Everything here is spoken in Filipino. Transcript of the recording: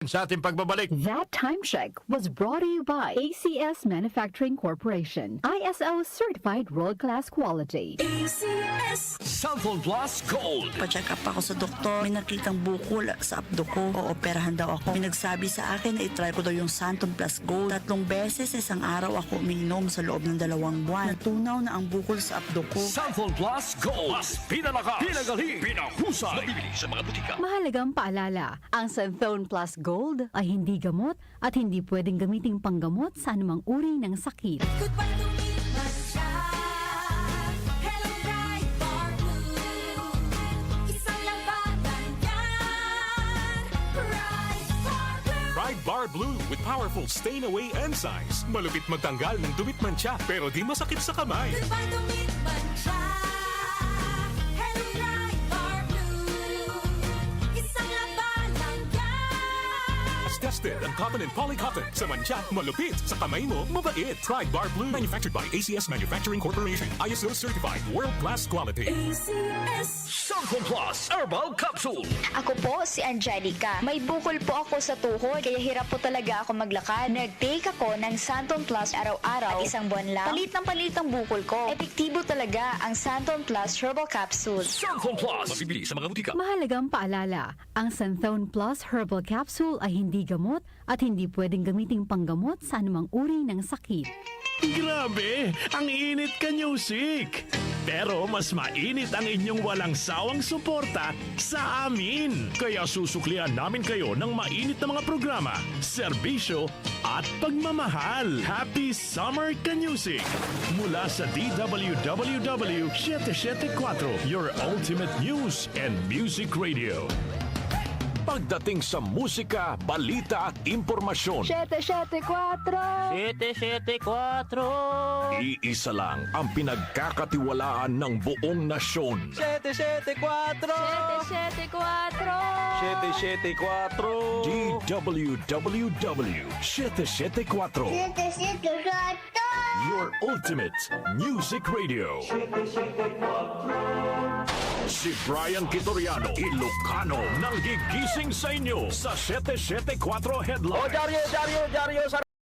Sa ating pagbabalik, That time check was brought to you by ACS Manufacturing Corporation, ISO certified world-class quality. Cellphone Plus Gold. Pa-check up ako sa doktor. May nakitang bukol sa abdo ko. Ooperahan daw ako. May nagsabi sa akin na itry ko daw yung Santon Plus Gold. 3 beses sa isang araw ako umiinom sa loob ng 2 buwan. Natunaw na ang bukol sa abdo ko. Cellphone Plus Gold. Mas pinalakas, pinagaling, pinahusay. Mabibili sa mga butika. Mahalagang paalala, ang Santhone Plus Gold ay hindi gamot at hindi pwedeng gamiting panggamot sa anumang uri ng sakit. Goodbye to me, Masya. Hello, bright bar blue. Isang labanan yan. Bright bar blue. Bright Bar Blue with powerful stain-away enzymes. Malupit magtanggal ng dumit mancha pero di masakit sa kamay. Goodbye to me, Masya. Hello, bright bar blue. Isang labanan yan. As tested ang cotton and polycotton. Sa mancha, malupit. Sa kamay mo, mabait. Bright Bar Blue. Manufactured by ACS Manufacturing Corporation. ISO certified. World-class quality. ACS. Cellphone Plus Herbal Capsule. Ako po si Angelica. May bukol po ako sa tuhod, kaya hirap po talaga ako maglakad. Nag-take ako ng Santon Plus araw-araw at isang buwan lang. Palit ang bukol ko. Epektibo talaga ang Santon Plus Herbal Capsule. Cellphone Plus. Mabibili sa mga butika. Mahalagang paalala, ang Santhone Plus Herbal Capsule ay hindi gamot at hindi pwedeng gamiting panggamot sa anumang uri ng sakit. Grabe! Ang init ka, Music! Pero mas mainit ang inyong walang sawang suporta sa amin. Kaya susuklian namin kayo ng mainit na mga programa, serbisyo at pagmamahal. Happy Summer Ka-Music! Mula sa DWWW 774, your ultimate news and music radio. Pagdating sa musika, balita at impormasyon, 774! iisa lang ang pinagkakatiwalaan ng buong nasyon. 774 DWWW 774. Your ultimate music radio. Si Brian Kitoriano, Ilocano, nang gigising sa inyo sa 774 Headline. Dario,